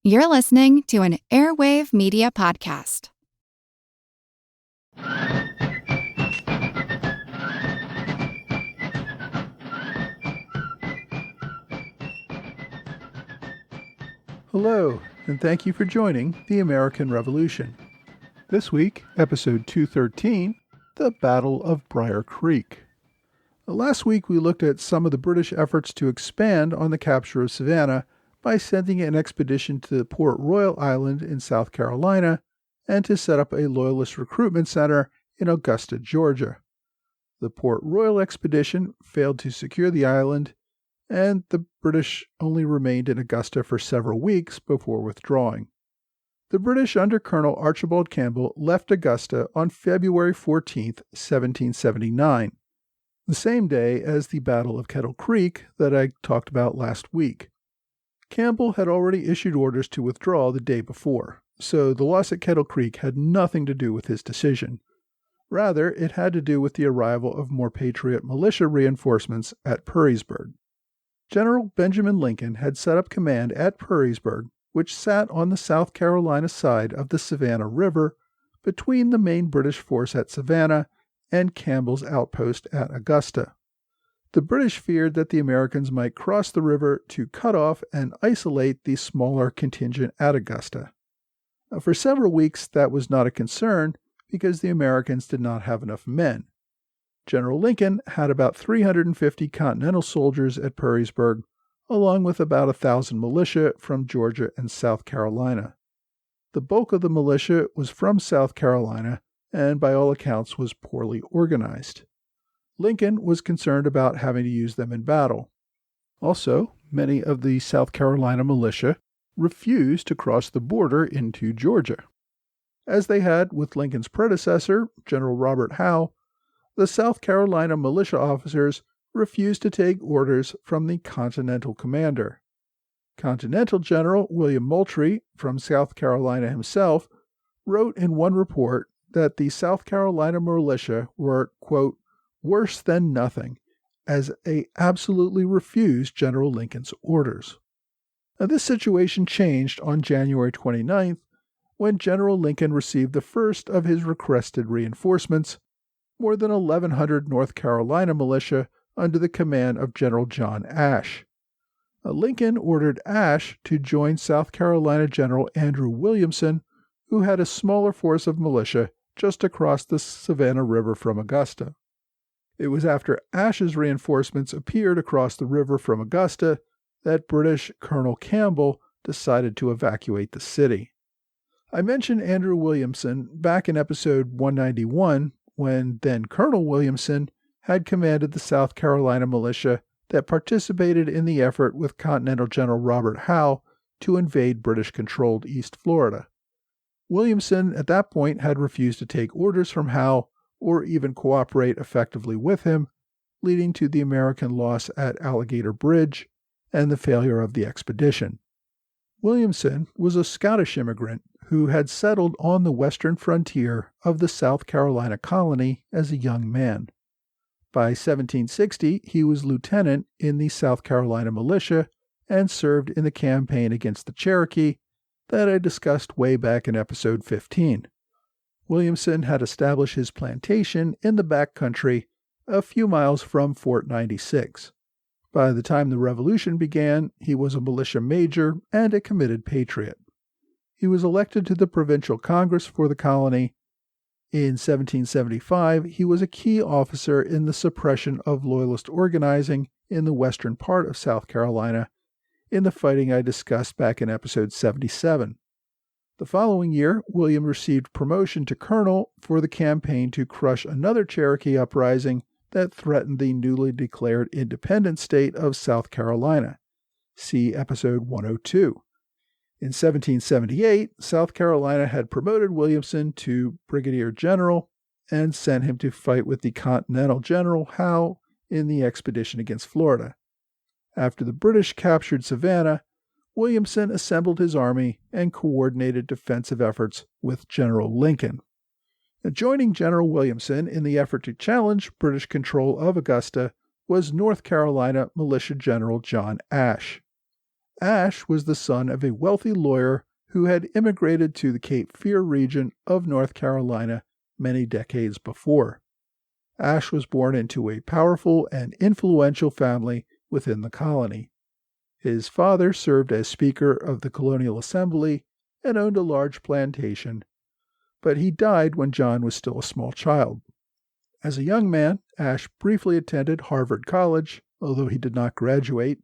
You're listening to an Airwave Media Podcast. Hello, and thank you for joining the American Revolution. This week, episode 213, The Battle of Brier Creek. Last week, we looked at some of the British efforts to expand on the capture of Savannah by sending an expedition to Port Royal Island in South Carolina and to set up a Loyalist recruitment center in Augusta, Georgia. The Port Royal expedition failed to secure the island, and the British only remained in Augusta for several weeks before withdrawing. The British under Colonel Archibald Campbell left Augusta on February 14, 1779, the same day as the Battle of Kettle Creek that I talked about last week. Campbell had already issued orders to withdraw the day before, so the loss at Kettle Creek had nothing to do with his decision. Rather, it had to do with the arrival of more Patriot militia reinforcements at Perrysburg. General Benjamin Lincoln had set up command at Perrysburg, which sat on the South Carolina side of the Savannah River between the main British force at Savannah and Campbell's outpost at Augusta. The British feared that the Americans might cross the river to cut off and isolate the smaller contingent at Augusta. For several weeks, that was not a concern because the Americans did not have enough men. General Lincoln had about 350 Continental soldiers at Perrysburg, along with about 1,000 militia from Georgia and South Carolina. The bulk of the militia was from South Carolina and by all accounts was poorly organized. Lincoln was concerned about having to use them in battle. Also, many of the South Carolina militia refused to cross the border into Georgia. As they had with Lincoln's predecessor, General Robert Howe, the South Carolina militia officers refused to take orders from the Continental commander. Continental General William Moultrie, from South Carolina himself, wrote in one report that the South Carolina militia were, quote, worse than nothing, as they absolutely refused General Lincoln's orders. Now, this situation changed on January 29th, when General Lincoln received the first of his requested reinforcements, more than 1,100 North Carolina militia under the command of General John Ashe. Lincoln ordered Ashe to join South Carolina General Andrew Williamson, who had a smaller force of militia just across the Savannah River from Augusta. It was after Ashe's reinforcements appeared across the river from Augusta that British Colonel Campbell decided to evacuate the city. I mentioned Andrew Williamson back in episode 191 when then Colonel Williamson had commanded the South Carolina militia that participated in the effort with Continental General Robert Howe to invade British-controlled East Florida. Williamson at that point had refused to take orders from Howe or even cooperate effectively with him, leading to the American loss at Alligator Bridge and the failure of the expedition. Williamson was a Scottish immigrant who had settled on the western frontier of the South Carolina colony as a young man. By 1760, he was lieutenant in the South Carolina militia and served in the campaign against the Cherokee that I discussed way back in episode 15. Williamson had established his plantation in the back country a few miles from Fort 96. By the time the Revolution began, he was a militia major and a committed patriot. He was elected to the Provincial Congress for the colony. In 1775, he was a key officer in the suppression of Loyalist organizing in the western part of South Carolina in the fighting I discussed back in episode 77. The following year, William received promotion to colonel for the campaign to crush another Cherokee uprising that threatened the newly declared independent state of South Carolina. See episode 102. In 1778, South Carolina had promoted Williamson to brigadier general and sent him to fight with the Continental General Howe in the expedition against Florida. After the British captured Savannah, Williamson assembled his army and coordinated defensive efforts with General Lincoln. Joining General Williamson in the effort to challenge British control of Augusta was North Carolina Militia General John Ashe. Ashe was the son of a wealthy lawyer who had immigrated to the Cape Fear region of North Carolina many decades before. Ashe was born into a powerful and influential family within the colony. His father served as Speaker of the Colonial Assembly and owned a large plantation, but he died when John was still a small child. As a young man, Ashe briefly attended Harvard College, although he did not graduate.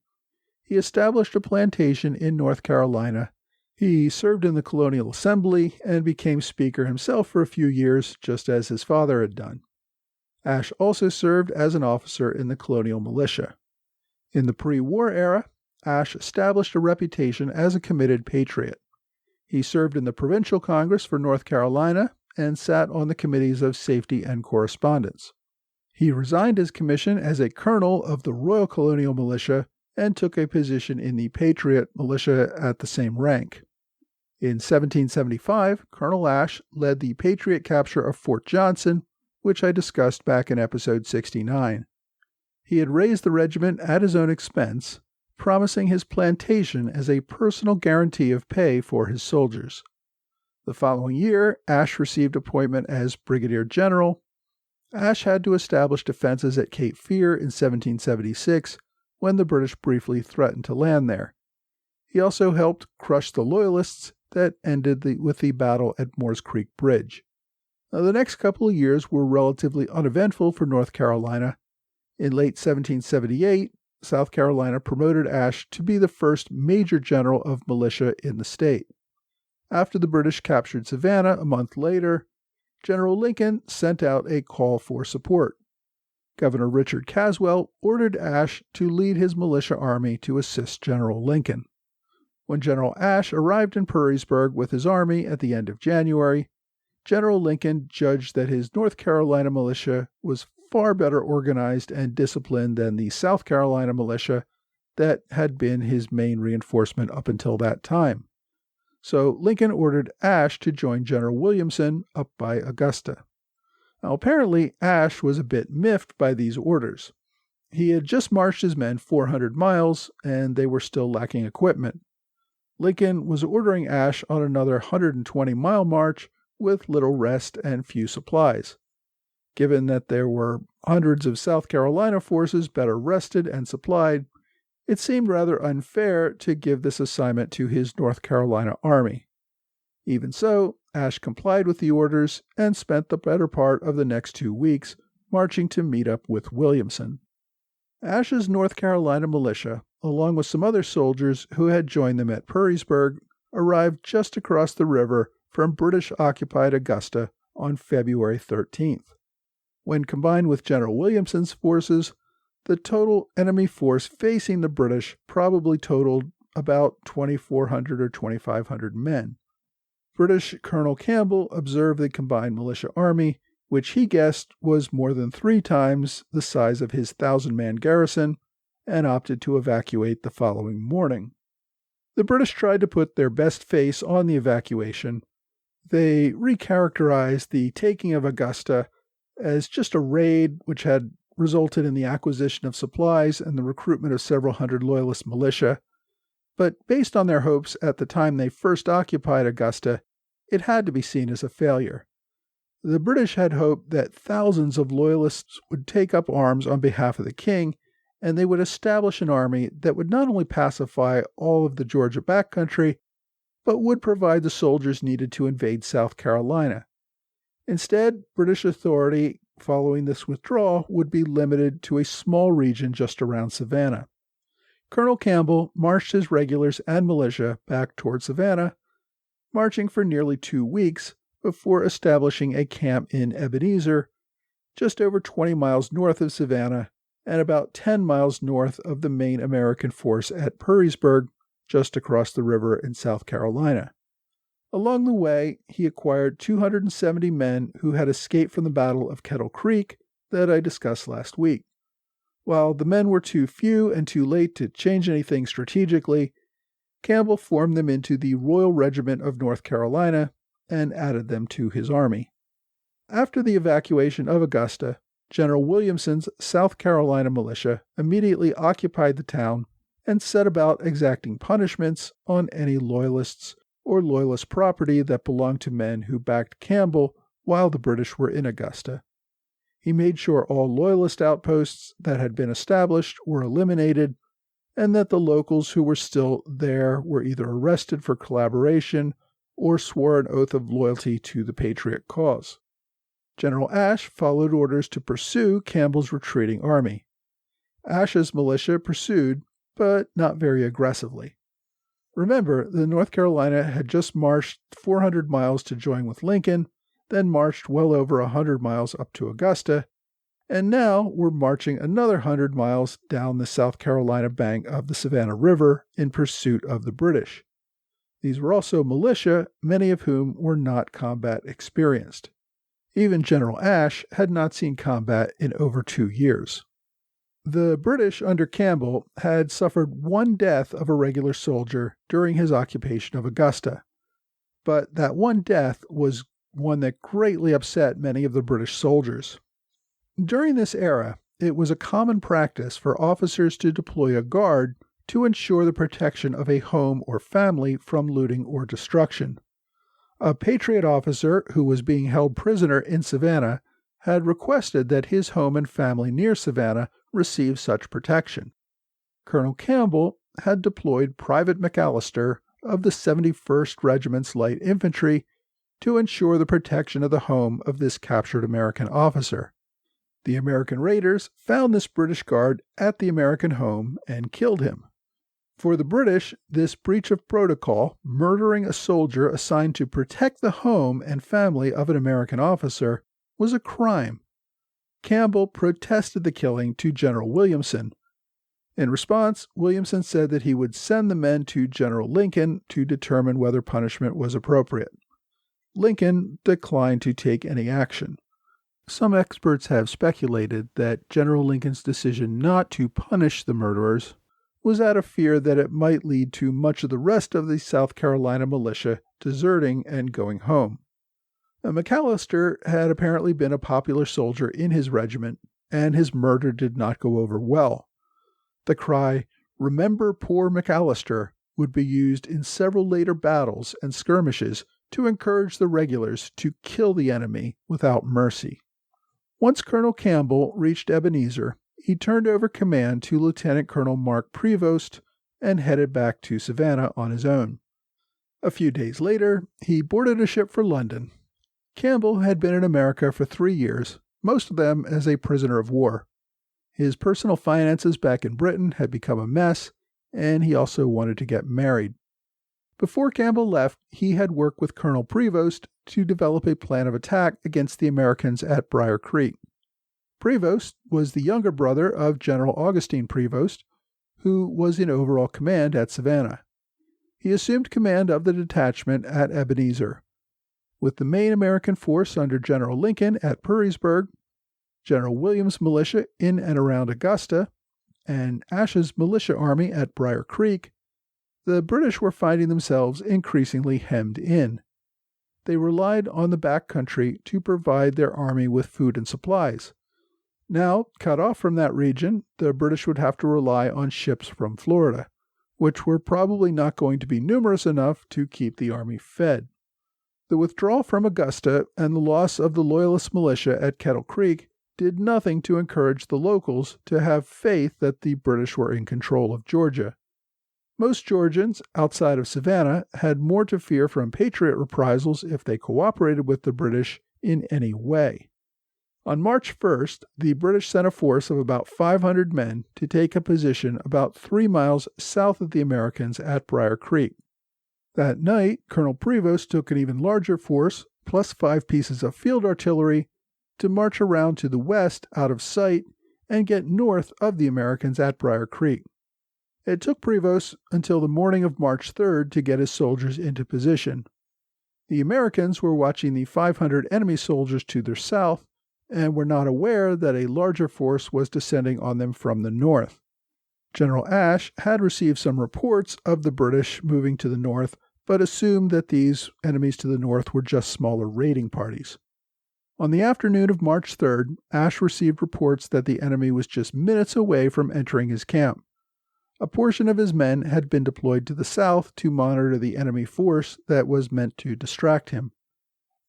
He established a plantation in North Carolina. He served in the Colonial Assembly and became Speaker himself for a few years, just as his father had done. Ashe also served as an officer in the colonial militia. In the pre-war era, Ashe established a reputation as a committed patriot. He served in the Provincial Congress for North Carolina and sat on the committees of Safety and Correspondence. He resigned his commission as a colonel of the Royal Colonial Militia and took a position in the Patriot Militia at the same rank. In 1775, Colonel Ashe led the Patriot capture of Fort Johnson, which I discussed back in episode 69. He had raised the regiment at his own expense, promising his plantation as a personal guarantee of pay for his soldiers. The following year, Ashe received appointment as Brigadier General. Ashe had to establish defenses at Cape Fear in 1776 when the British briefly threatened to land there. He also helped crush the Loyalists that ended with the battle at Moores Creek Bridge. Now, the next couple of years were relatively uneventful for North Carolina. In late 1778, South Carolina promoted Ashe to be the first major general of militia in the state. After the British captured Savannah a month later, General Lincoln sent out a call for support. Governor Richard Caswell ordered Ashe to lead his militia army to assist General Lincoln. When General Ashe arrived in Perrysburg with his army at the end of January, General Lincoln judged that his North Carolina militia was far better organized and disciplined than the South Carolina militia that had been his main reinforcement up until that time. So Lincoln ordered Ashe to join General Williamson up by Augusta. Now, apparently, Ashe was a bit miffed by these orders. He had just marched his men 400 miles, and they were still lacking equipment. Lincoln was ordering Ashe on another 120-mile march with little rest and few supplies. Given that there were hundreds of South Carolina forces better rested and supplied, it seemed rather unfair to give this assignment to his North Carolina army. Even so, Ashe complied with the orders and spent the better part of the next 2 weeks marching to meet up with Williamson. Ashe's North Carolina militia, along with some other soldiers who had joined them at Perrysburg, arrived just across the river from British-occupied Augusta on February 13th. When combined with General Williamson's forces, the total enemy force facing the British probably totaled about 2,400 or 2,500 men. British Colonel Campbell observed the combined militia army, which he guessed was more than 3 times the size of his 1,000-man garrison, and opted to evacuate the following morning. The British tried to put their best face on the evacuation. They recharacterized the taking of Augusta as just a raid which had resulted in the acquisition of supplies and the recruitment of several hundred Loyalist militia. But based on their hopes at the time they first occupied Augusta, it had to be seen as a failure. The British had hoped that thousands of Loyalists would take up arms on behalf of the king, and they would establish an army that would not only pacify all of the Georgia backcountry, but would provide the soldiers needed to invade South Carolina. Instead, British authority following this withdrawal would be limited to a small region just around Savannah. Colonel Campbell marched his regulars and militia back toward Savannah, marching for nearly 2 weeks before establishing a camp in Ebenezer, just over 20 miles north of Savannah and about 10 miles north of the main American force at Perrysburg, just across the river in South Carolina. Along the way, he acquired 270 men who had escaped from the Battle of Kettle Creek that I discussed last week. While the men were too few and too late to change anything strategically, Campbell formed them into the Royal Regiment of North Carolina and added them to his army. After the evacuation of Augusta, General Williamson's South Carolina militia immediately occupied the town and set about exacting punishments on any loyalists or loyalist property that belonged to men who backed Campbell while the British were in Augusta. He made sure all loyalist outposts that had been established were eliminated, and that the locals who were still there were either arrested for collaboration or swore an oath of loyalty to the Patriot cause. General Ashe followed orders to pursue Campbell's retreating army. Ashe's militia pursued, but not very aggressively. Remember, the North Carolina had just marched 400 miles to join with Lincoln, then marched well over 100 miles up to Augusta, and now we're marching another 100 miles down the South Carolina bank of the Savannah River in pursuit of the British. These were also militia, many of whom were not combat experienced. Even General Ashe had not seen combat in over 2 years. The British under Campbell had suffered one death of a regular soldier during his occupation of Augusta, but that one death was one that greatly upset many of the British soldiers. During this era, it was a common practice for officers to deploy a guard to ensure the protection of a home or family from looting or destruction. A Patriot officer who was being held prisoner in Savannah had requested that his home and family near Savannah receive such protection. Colonel Campbell had deployed Private McAllister of the 71st Regiment's Light Infantry to ensure the protection of the home of this captured American officer. The American raiders found this British guard at the American home and killed him. For the British, this breach of protocol, murdering a soldier assigned to protect the home and family of an American officer, was a crime. Campbell protested the killing to General Williamson. In response, Williamson said that he would send the men to General Lincoln to determine whether punishment was appropriate. Lincoln declined to take any action. Some experts have speculated that General Lincoln's decision not to punish the murderers was out of fear that it might lead to much of the rest of the South Carolina militia deserting and going home. McAllister had apparently been a popular soldier in his regiment, and his murder did not go over well. The cry, "Remember poor McAllister," would be used in several later battles and skirmishes to encourage the regulars to kill the enemy without mercy. Once Colonel Campbell reached Ebenezer, he turned over command to Lieutenant Colonel Mark Prevost and headed back to Savannah on his own. A few days later, he boarded a ship for London. Campbell had been in America for 3 years, most of them as a prisoner of war. His personal finances back in Britain had become a mess, and he also wanted to get married. Before Campbell left, he had worked with Colonel Prevost to develop a plan of attack against the Americans at Brier Creek. Prevost was the younger brother of General Augustine Prevost, who was in overall command at Savannah. He assumed command of the detachment at Ebenezer. With the main American force under General Lincoln at Perrysburg, General Williams' militia in and around Augusta, and Ashe's militia army at Brier Creek, the British were finding themselves increasingly hemmed in. They relied on the back country to provide their army with food and supplies. Now, cut off from that region, the British would have to rely on ships from Florida, which were probably not going to be numerous enough to keep the army fed. The withdrawal from Augusta and the loss of the Loyalist militia at Kettle Creek did nothing to encourage the locals to have faith that the British were in control of Georgia. Most Georgians outside of Savannah had more to fear from Patriot reprisals if they cooperated with the British in any way. On March 1st, the British sent a force of about 500 men to take a position about 3 miles south of the Americans at Brier Creek. That night, Colonel Prevost took an even larger force, plus 5 pieces of field artillery, to march around to the west out of sight and get north of the Americans at Brier Creek. It took Prevost until the morning of March 3rd to get his soldiers into position. The Americans were watching the 500 enemy soldiers to their south and were not aware that a larger force was descending on them from the north. General Ashe had received some reports of the British moving to the north, but assumed that these enemies to the north were just smaller raiding parties. On the afternoon of March 3rd, Ashe received reports that the enemy was just minutes away from entering his camp. A portion of his men had been deployed to the south to monitor the enemy force that was meant to distract him.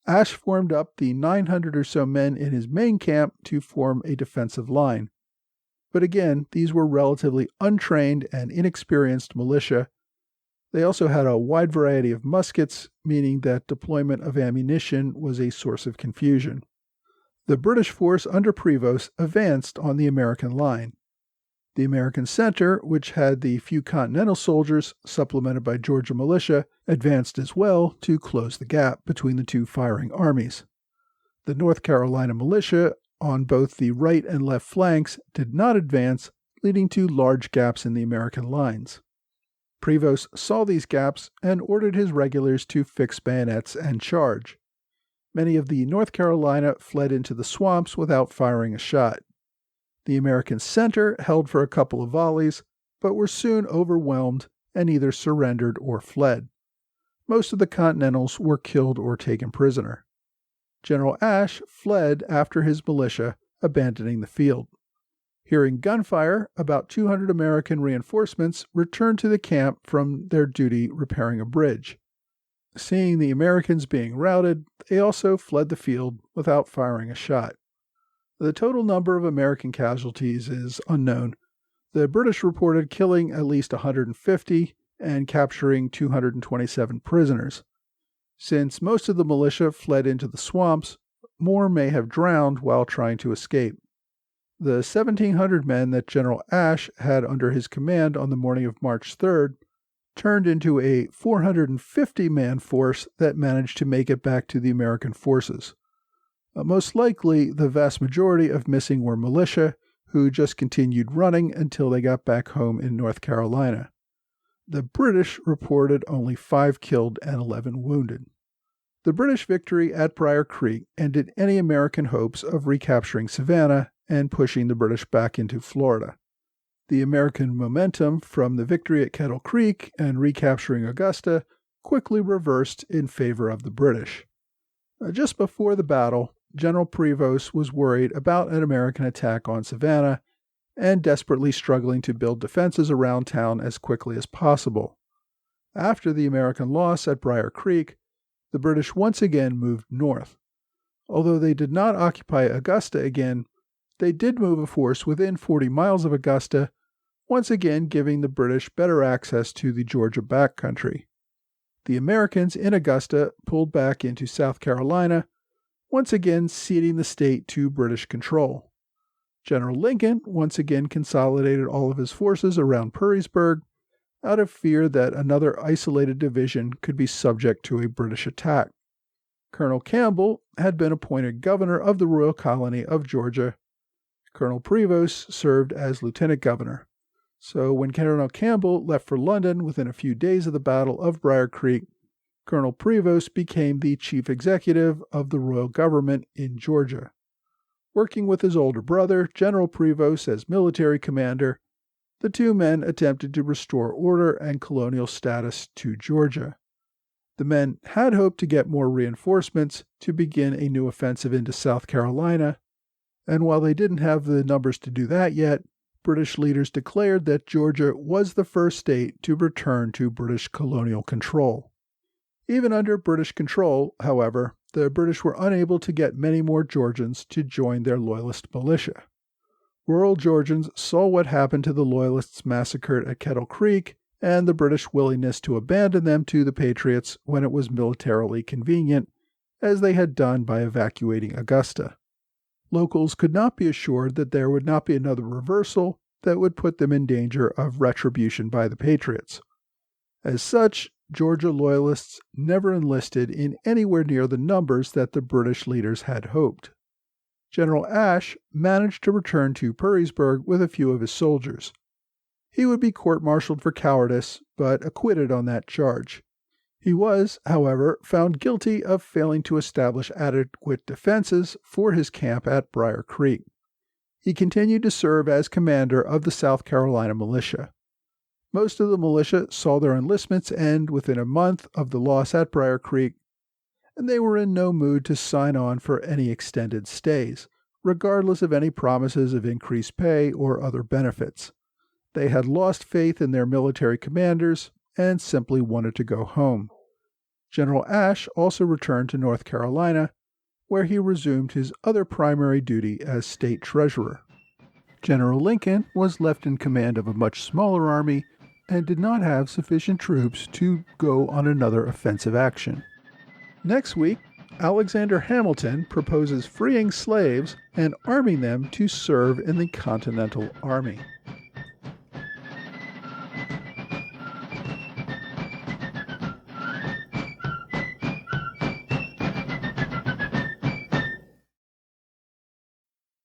Ashe formed up the 900 or so men in his main camp to form a defensive line. But again, these were relatively untrained and inexperienced militia. They also had a wide variety of muskets, meaning that deployment of ammunition was a source of confusion. The British force under Prevost advanced on the American line. The American center, which had the few Continental soldiers, supplemented by Georgia militia, advanced as well to close the gap between the two firing armies. The North Carolina militia, on both the right and left flanks, did not advance, leading to large gaps in the American lines. Prevost saw these gaps and ordered his regulars to fix bayonets and charge. Many of the North Carolina fled into the swamps without firing a shot. The American center held for a couple of volleys, but were soon overwhelmed and either surrendered or fled. Most of the Continentals were killed or taken prisoner. General Ashe fled after his militia, abandoning the field. Hearing gunfire, about 200 American reinforcements returned to the camp from their duty repairing a bridge. Seeing the Americans being routed, they also fled the field without firing a shot. The total number of American casualties is unknown. The British reported killing at least 150 and capturing 227 prisoners. Since most of the militia fled into the swamps, more may have drowned while trying to escape. The 1,700 men that General Ashe had under his command on the morning of March 3rd turned into a 450-man force that managed to make it back to the American forces. Most likely, the vast majority of missing were militia, who just continued running until they got back home in North Carolina. The British reported only 5 killed and 11 wounded. The British victory at Brier Creek ended any American hopes of recapturing Savannah and pushing the British back into Florida. The American momentum from the victory at Kettle Creek and recapturing Augusta quickly reversed in favor of the British. Just before the battle, General Prevost was worried about an American attack on Savannah and desperately struggling to build defenses around town as quickly as possible. After the American loss at Brier Creek, the British once again moved north. Although they did not occupy Augusta again, they did move a force within 40 miles of Augusta, once again giving the British better access to the Georgia backcountry. The Americans in Augusta pulled back into South Carolina, once again ceding the state to British control. General Lincoln once again consolidated all of his forces around Perrysburg, out of fear that another isolated division could be subject to a British attack. Colonel Campbell had been appointed governor of the royal colony of Georgia. Colonel Prevost served as lieutenant governor. So when Colonel Campbell left for London within a few days of the Battle of Brier Creek, Colonel Prevost became the chief executive of the royal government in Georgia. Working with his older brother, General Prevost, as military commander, the two men attempted to restore order and colonial status to Georgia. The men had hoped to get more reinforcements to begin a new offensive into South Carolina, and while they didn't have the numbers to do that yet, British leaders declared that Georgia was the first state to return to British colonial control. Even under British control, however, the British were unable to get many more Georgians to join their loyalist militia. Rural Georgians saw what happened to the Loyalists massacred at Kettle Creek and the British willingness to abandon them to the Patriots when it was militarily convenient, as they had done by evacuating Augusta. Locals could not be assured that there would not be another reversal that would put them in danger of retribution by the Patriots. As such, Georgia Loyalists never enlisted in anywhere near the numbers that the British leaders had hoped. General Ashe managed to return to Perrysburg with a few of his soldiers. He would be court-martialed for cowardice, but acquitted on that charge. He was, however, found guilty of failing to establish adequate defenses for his camp at Brier Creek. He continued to serve as commander of the South Carolina militia. Most of the militia saw their enlistments end within a month of the loss at Brier Creek, and they were in no mood to sign on for any extended stays, regardless of any promises of increased pay or other benefits. They had lost faith in their military commanders and simply wanted to go home. General Ashe also returned to North Carolina, where he resumed his other primary duty as state treasurer. General Lincoln was left in command of a much smaller army and did not have sufficient troops to go on another offensive action. Next week, Alexander Hamilton proposes freeing slaves and arming them to serve in the Continental Army.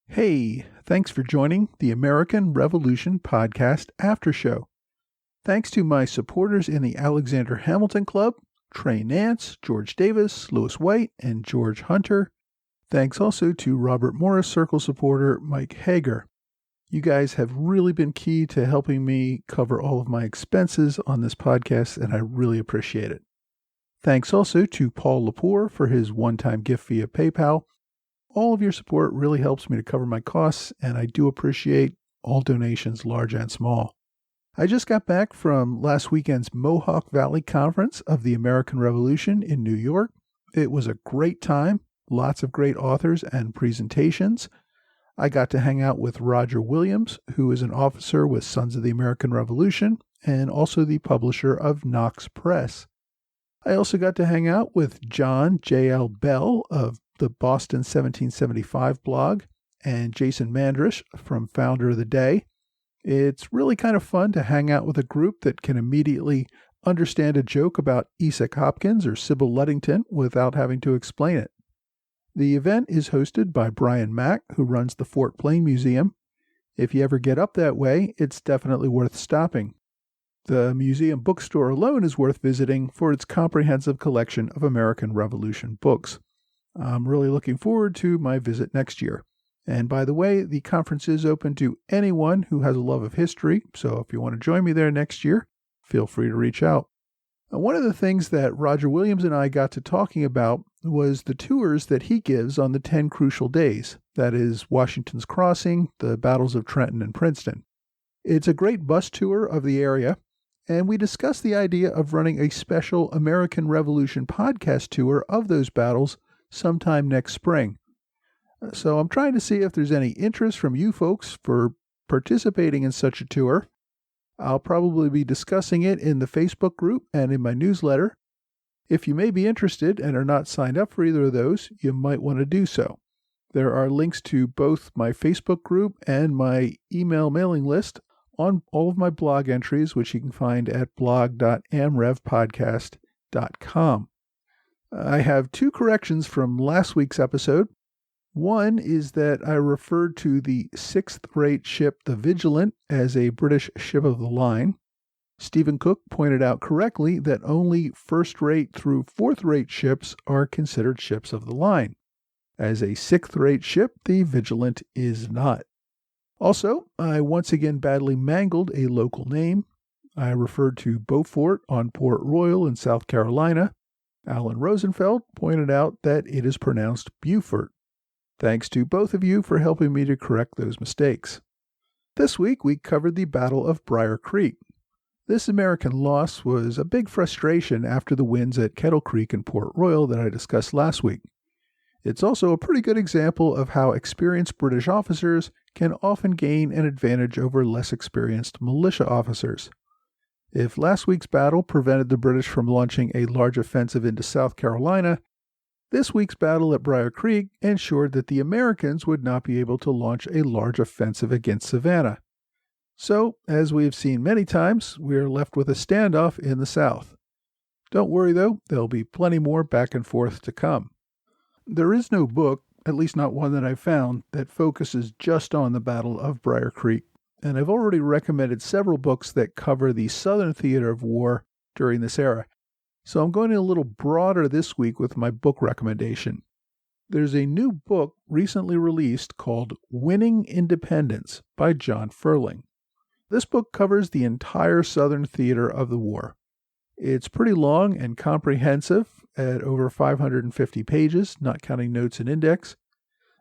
Hey, thanks for joining the American Revolution Podcast After Show. Thanks to my supporters in the Alexander Hamilton Club, Trey Nance, George Davis, Lewis White, and George Hunter. Thanks also to Robert Morris Circle supporter Mike Hager. You guys have really been key to helping me cover all of my expenses on this podcast, and I really appreciate it. Thanks also to Paul Lepore for his one-time gift via PayPal. All of your support really helps me to cover my costs, and I do appreciate all donations, large and small. I just got back from last weekend's Mohawk Valley Conference of the American Revolution in New York. It was a great time, lots of great authors and presentations. I got to hang out with Roger Williams, who is an officer with Sons of the American Revolution and also the publisher of Knox Press. I also got to hang out with John J.L. Bell of the Boston 1775 blog and Jason Mandrish from Founder of the Day. It's really kind of fun to hang out with a group that can immediately understand a joke about Isaac Hopkins or Sybil Luddington without having to explain it. The event is hosted by Brian Mack, who runs the Fort Plain Museum. If you ever get up that way, it's definitely worth stopping. The museum bookstore alone is worth visiting for its comprehensive collection of American Revolution books. I'm really looking forward to my visit next year. And by the way, the conference is open to anyone who has a love of history, so if you want to join me there next year, feel free to reach out. One of the things that Roger Williams and I got to talking about was the tours that he gives on the 10 crucial days. That is Washington's Crossing, the battles of Trenton and Princeton. It's a great bus tour of the area, and we discussed the idea of running a special American Revolution podcast tour of those battles sometime next spring. So I'm trying to see if there's any interest from you folks for participating in such a tour. I'll probably be discussing it in the Facebook group and in my newsletter. If you may be interested and are not signed up for either of those, you might want to do so. There are links to both my Facebook group and my email mailing list on all of my blog entries, which you can find at blog.amrevpodcast.com. I have two corrections from last week's episode. One is that I referred to the sixth-rate ship, the Vigilant, as a British ship of the line. Stephen Cook pointed out correctly that only first-rate through fourth-rate ships are considered ships of the line. As a sixth-rate ship, the Vigilant is not. Also, I once again badly mangled a local name. I referred to Beaufort on Port Royal in South Carolina. Alan Rosenfeld pointed out that it is pronounced Beaufort. Thanks to both of you for helping me to correct those mistakes. This week we covered the Battle of Brier Creek. This American loss was a big frustration after the wins at Kettle Creek and Port Royal that I discussed last week. It's also a pretty good example of how experienced British officers can often gain an advantage over less experienced militia officers. If last week's battle prevented the British from launching a large offensive into South Carolina, this week's battle at Brier Creek ensured that the Americans would not be able to launch a large offensive against Savannah. So, as we have seen many times, we are left with a standoff in the South. Don't worry though, there'll be plenty more back and forth to come. There is no book, at least not one that I've found, that focuses just on the Battle of Brier Creek, and I've already recommended several books that cover the Southern theater of war during this era. So I'm going a little broader this week with my book recommendation. There's a new book recently released called Winning Independence by John Ferling. This book covers the entire Southern theater of the war. It's pretty long and comprehensive at over 550 pages, not counting notes and index.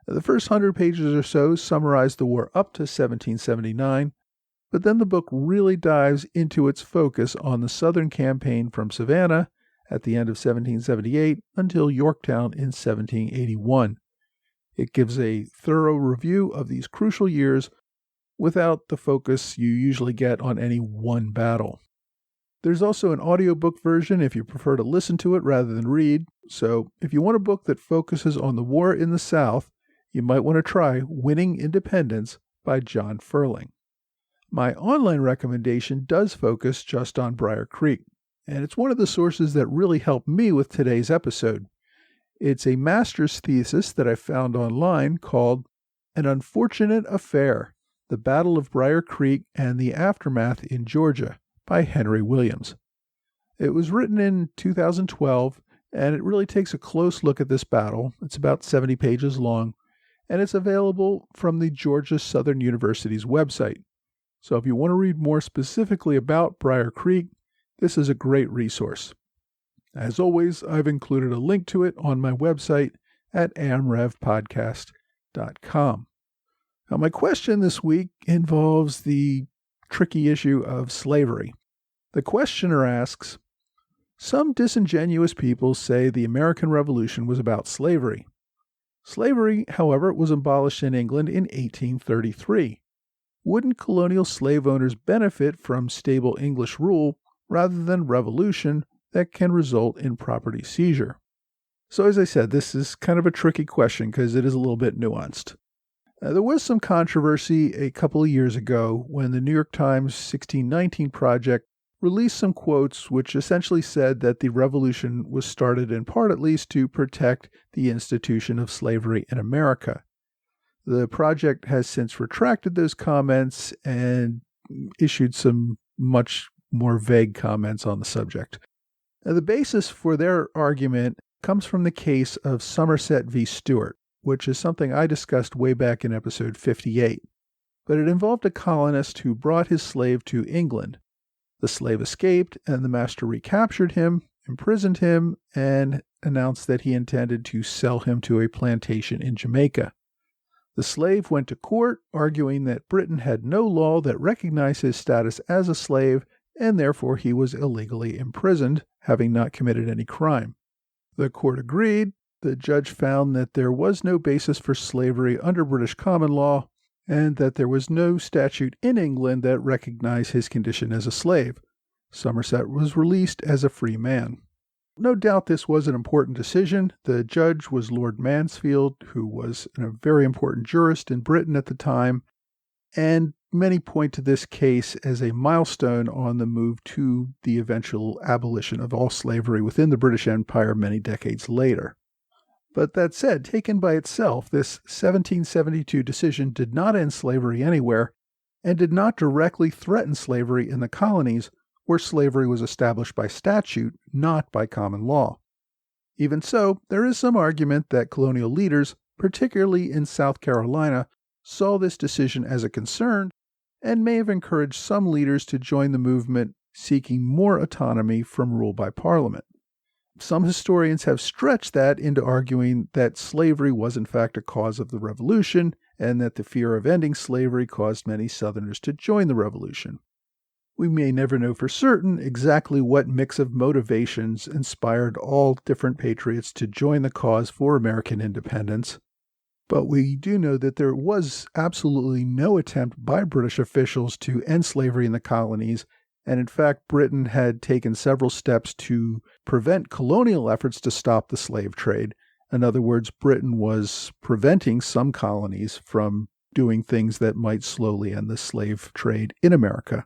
The first 100 pages or so summarize the war up to 1779, but then the book really dives into its focus on the Southern campaign from Savannah at the end of 1778 until Yorktown in 1781. It gives a thorough review of these crucial years without the focus you usually get on any one battle. There's also an audiobook version if you prefer to listen to it rather than read, so if you want a book that focuses on the war in the South, you might want to try Winning Independence by John Ferling. My online recommendation does focus just on Brier Creek, and it's one of the sources that really helped me with today's episode. It's a master's thesis that I found online called An Unfortunate Affair: The Battle of Brier Creek and the Aftermath in Georgia by Henry Williams. It was written in 2012, and it really takes a close look at this battle. It's about 70 pages long, and it's available from the Georgia Southern University's website. So if you want to read more specifically about Brier Creek, this is a great resource. As always, I've included a link to it on my website at amrevpodcast.com. Now, my question this week involves the tricky issue of slavery. The questioner asks, some disingenuous people say the American Revolution was about slavery. Slavery, however, was abolished in England in 1833. Wouldn't colonial slave owners benefit from stable English rule rather than revolution that can result in property seizure? So as I said, this is kind of a tricky question because it is a little bit nuanced. There was some controversy a couple of years ago when the New York Times 1619 Project released some quotes which essentially said that the revolution was started in part at least to protect the institution of slavery in America. The project has since retracted those comments and issued some much more vague comments on the subject. Now, the basis for their argument comes from the case of Somerset v. Stewart, which is something I discussed way back in episode 58. But it involved a colonist who brought his slave to England. The slave escaped, and the master recaptured him, imprisoned him, and announced that he intended to sell him to a plantation in Jamaica. The slave went to court, arguing that Britain had no law that recognized his status as a slave, and therefore he was illegally imprisoned, having not committed any crime. The court agreed. The judge found that there was no basis for slavery under British common law, and that there was no statute in England that recognized his condition as a slave. Somerset was released as a free man. No doubt this was an important decision. The judge was Lord Mansfield, who was a very important jurist in Britain at the time, and many point to this case as a milestone on the move to the eventual abolition of all slavery within the British Empire many decades later. But that said, taken by itself, this 1772 decision did not end slavery anywhere and did not directly threaten slavery in the colonies, where slavery was established by statute, not by common law. Even so, there is some argument that colonial leaders, particularly in South Carolina, saw this decision as a concern and may have encouraged some leaders to join the movement seeking more autonomy from rule by Parliament. Some historians have stretched that into arguing that slavery was in fact a cause of the Revolution and that the fear of ending slavery caused many Southerners to join the Revolution. We may never know for certain exactly what mix of motivations inspired all different patriots to join the cause for American independence, but we do know that there was absolutely no attempt by British officials to end slavery in the colonies, and in fact Britain had taken several steps to prevent colonial efforts to stop the slave trade. In other words, Britain was preventing some colonies from doing things that might slowly end the slave trade in America.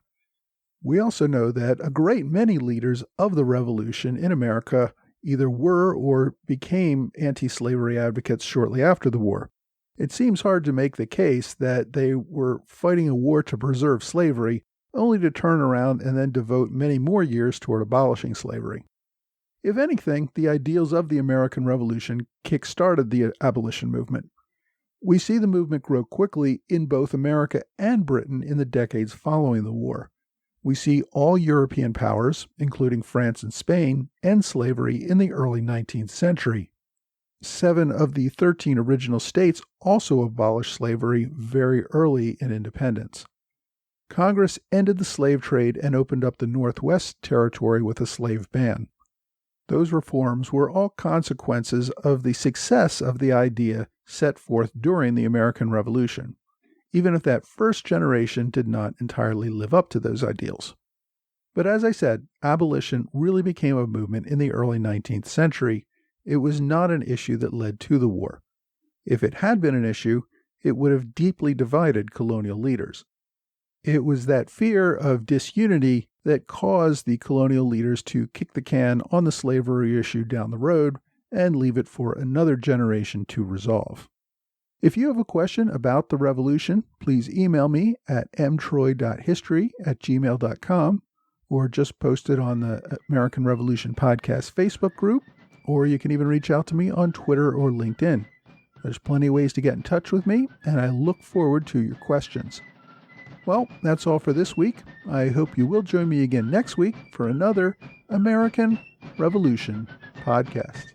We also know that a great many leaders of the Revolution in America either were or became anti-slavery advocates shortly after the war. It seems hard to make the case that they were fighting a war to preserve slavery, only to turn around and then devote many more years toward abolishing slavery. If anything, the ideals of the American Revolution kick-started the abolition movement. We see the movement grow quickly in both America and Britain in the decades following the war. We see all European powers, including France and Spain, end slavery in the early 19th century. 7 of the 13 original states also abolished slavery very early in independence. Congress ended the slave trade and opened up the Northwest Territory with a slave ban. Those reforms were all consequences of the success of the idea set forth during the American Revolution, even if that first generation did not entirely live up to those ideals. But as I said, abolition really became a movement in the early 19th century. It was not an issue that led to the war. If it had been an issue, it would have deeply divided colonial leaders. It was that fear of disunity that caused the colonial leaders to kick the can on the slavery issue down the road and leave it for another generation to resolve. If you have a question about the revolution, please email me at mtroy.history@gmail.com or just post it on the American Revolution Podcast Facebook group, or you can even reach out to me on Twitter or LinkedIn. There's plenty of ways to get in touch with me, and I look forward to your questions. Well, that's all for this week. I hope you will join me again next week for another American Revolution podcast.